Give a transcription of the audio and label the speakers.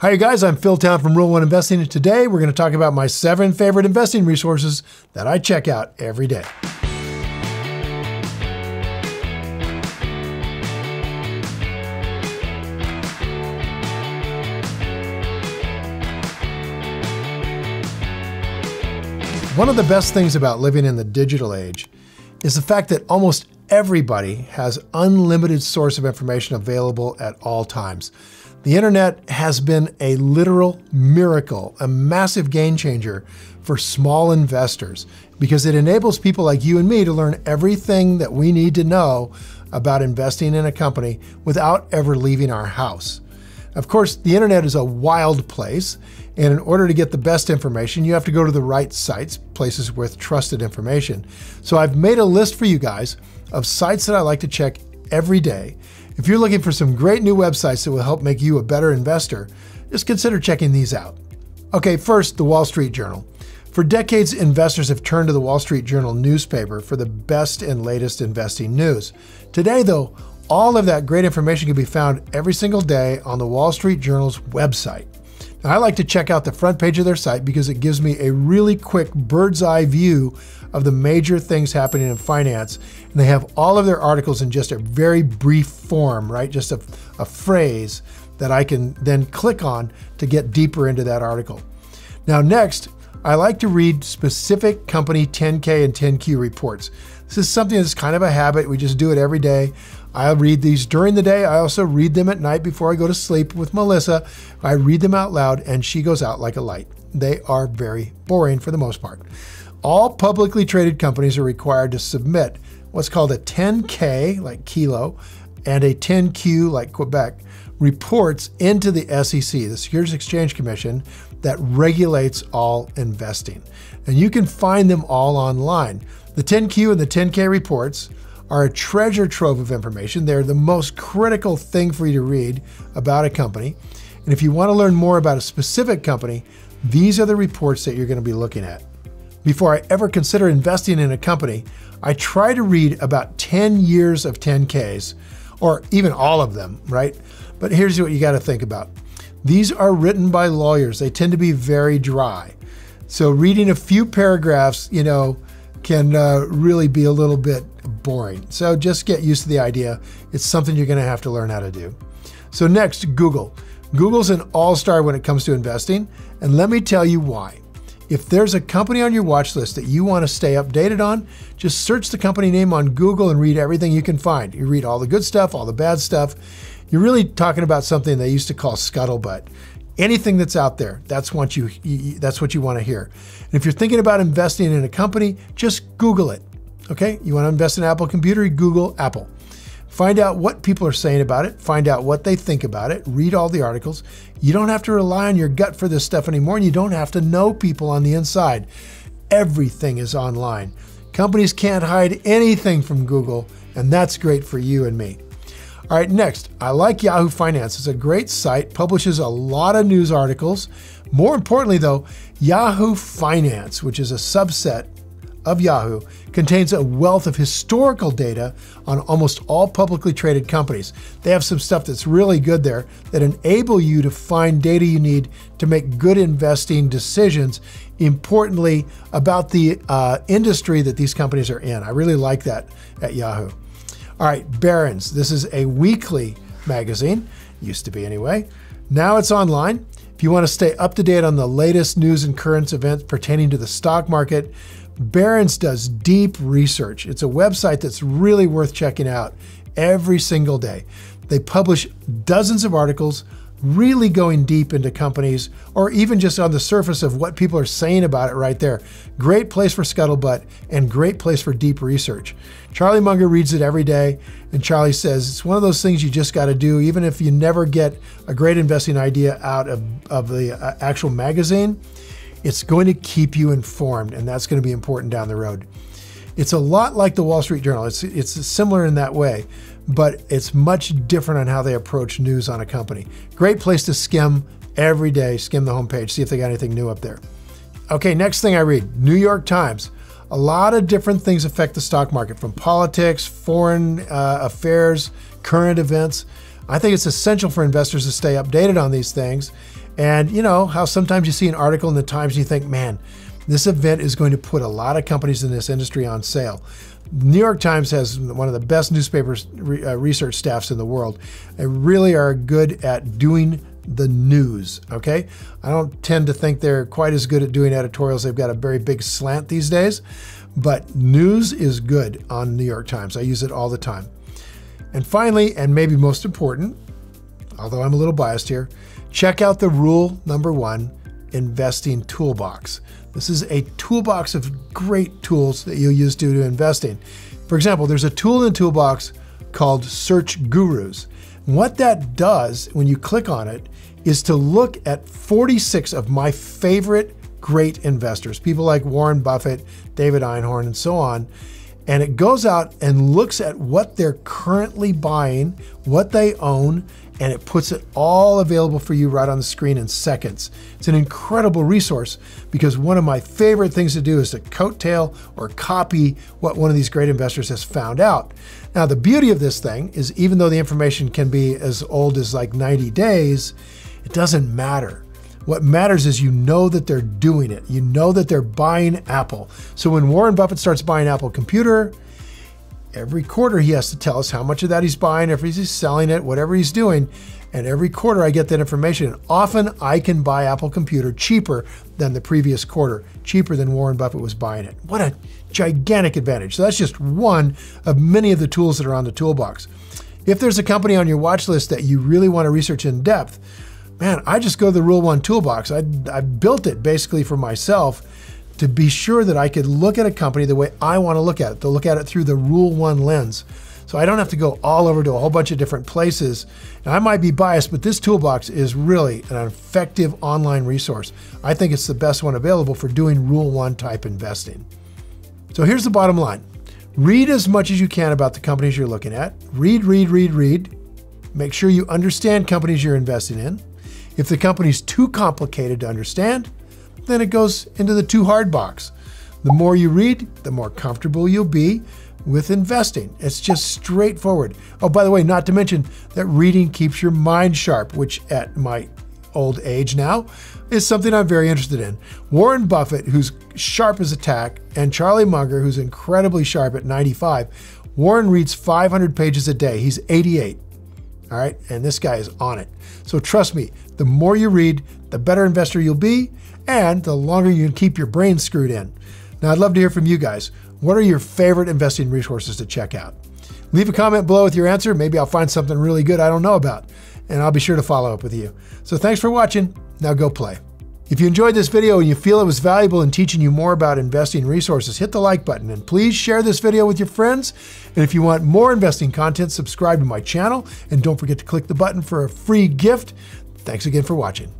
Speaker 1: Hi, you guys. I'm Phil Town from Rule 1 Investing, and today we're going to talk about my 7 favorite investing resources that I check out every day. One of the best things about living in the digital age is the fact that almost everybody has unlimited source of information available at all times. The internet has been a literal miracle, a massive game changer for small investors because it enables people like you and me to learn everything that we need to know about investing in a company without ever leaving our house. Of course, the internet is a wild place, and in order to get the best information, you have to go to the right sites, places with trusted information. So I've made a list for you guys of sites that I like to check every day. If you're looking for some great new websites that will help make you a better investor, just consider checking these out. Okay, first, the Wall Street Journal. For decades, investors have turned to the Wall Street Journal newspaper for the best and latest investing news. Today, though, all of that great information can be found every single day on the Wall Street Journal's website. Now, I like to check out the front page of their site because it gives me a really quick bird's eye view of the major things happening in finance. And they have all of their articles in just a very brief form, right? Just a phrase that I can then click on to get deeper into that article. Now, next, I like to read specific company 10K and 10Q reports. This is something that's kind of a habit. We just do it every day. I'll read these during the day. I also read them at night before I go to sleep with Melissa. I read them out loud and she goes out like a light. They are very boring for the most part. All publicly traded companies are required to submit what's called a 10K, like kilo, and a 10Q, like Quebec, reports into the SEC, the Securities Exchange Commission, that regulates all investing. And you can find them all online. The 10Q and the 10K reports are a treasure trove of information. They're the most critical thing for you to read about a company. And if you want to learn more about a specific company, these are the reports that you're going to be looking at. Before I ever consider investing in a company, I try to read about 10 years of 10Ks, or even all of them, right? But here's what you got to think about. These are written by lawyers. They tend to be very dry. So reading a few paragraphs, can really be a little bit boring. So just get used to the idea. It's something you're going to have to learn how to do. So next, Google. Google's an all-star when it comes to investing, and let me tell you why. If there's a company on your watch list that you want to stay updated on, just search the company name on Google and read everything you can find. You read all the good stuff, all the bad stuff. You're really talking about something they used to call scuttlebutt. Anything that's out there, that's what you want to hear. And if you're thinking about investing in a company, just Google it, okay? You want to invest in an Apple computer, you Google Apple. Find out what people are saying about it, find out what they think about it, read all the articles. You don't have to rely on your gut for this stuff anymore, and you don't have to know people on the inside. Everything is online. Companies can't hide anything from Google, and that's great for you and me. All right, next, I like Yahoo Finance. It's a great site, publishes a lot of news articles. More importantly though, Yahoo Finance, which is a subset of Yahoo, contains a wealth of historical data on almost all publicly traded companies. They have some stuff that's really good there that enable you to find data you need to make good investing decisions, importantly about the industry that these companies are in. I really like that at Yahoo. All right, Barrons. This is a weekly magazine, used to be anyway. Now it's online. If you want to stay up to date on the latest news and current events pertaining to the stock market, Barrons does deep research. It's a website that's really worth checking out every single day. They publish dozens of articles, really going deep into companies, or even just on the surface of what people are saying about it right there. Great place for scuttlebutt and great place for deep research. Charlie Munger reads it every day, and Charlie says it's one of those things you just got to do, even if you never get a great investing idea out of the actual magazine. It's going to keep you informed, and that's going to be important down the road. It's a lot like the Wall Street Journal. It's similar in that way, but it's much different on how they approach news on a company. Great place to skim every day, skim the homepage, see if they got anything new up there. Okay, next thing I read, New York Times. A lot of different things affect the stock market, from politics, foreign affairs, current events. I think it's essential for investors to stay updated on these things. And you know how sometimes you see an article in the Times and you think, man, this event is going to put a lot of companies in this industry on sale. New York Times has one of the best newspapers research staffs in the world. They really are good at doing the news, okay? I don't tend to think they're quite as good at doing editorials. They've got a very big slant these days, but news is good on New York Times. I use it all the time. And finally, and maybe most important, although I'm a little biased here, check out the rule number 1, investing toolbox. This is a toolbox of great tools that you'll use to do investing. For example, there's a tool in the toolbox called Search Gurus. And what that does when you click on it is to look at 46 of my favorite great investors, people like Warren Buffett, David Einhorn, and so on. And it goes out and looks at what they're currently buying, what they own, and it puts it all available for you right on the screen in seconds. It's an incredible resource because one of my favorite things to do is to coattail or copy what one of these great investors has found out. Now, the beauty of this thing is even though the information can be as old as like 90 days, it doesn't matter. What matters is you know that they're doing it. You know that they're buying Apple. So when Warren Buffett starts buying Apple Computer, every quarter he has to tell us how much of that he's buying, if he's selling it, whatever he's doing. And every quarter I get that information. And often I can buy Apple Computer cheaper than the previous quarter, cheaper than Warren Buffett was buying it. What a gigantic advantage. So that's just one of many of the tools that are on the toolbox. If there's a company on your watch list that you really want to research in depth, man, I just go to the Rule 1 toolbox. I built it basically for myself to be sure that I could look at a company the way I want to look at it, to look at it through the Rule 1 lens. So I don't have to go all over to a whole bunch of different places. Now, I might be biased, but this toolbox is really an effective online resource. I think it's the best one available for doing Rule 1 type investing. So here's the bottom line. Read as much as you can about the companies you're looking at. Read. Make sure you understand companies you're investing in. If the company's too complicated to understand, then it goes into the too hard box. The more you read, the more comfortable you'll be with investing. It's just straightforward. Oh, by the way, not to mention that reading keeps your mind sharp, which at my old age now is something I'm very interested in. Warren Buffett, who's sharp as a tack, and Charlie Munger, who's incredibly sharp at 95. Warren reads 500 pages a day. He's 88. All right, and this guy is on it. So trust me, the more you read, the better investor you'll be, and the longer you can keep your brain screwed in. Now, I'd love to hear from you guys. What are your favorite investing resources to check out? Leave a comment below with your answer. Maybe I'll find something really good I don't know about, and I'll be sure to follow up with you. So thanks for watching. Now go play. If you enjoyed this video and you feel it was valuable in teaching you more about investing resources, hit the like button and please share this video with your friends. And if you want more investing content, subscribe to my channel and don't forget to click the button for a free gift. Thanks again for watching.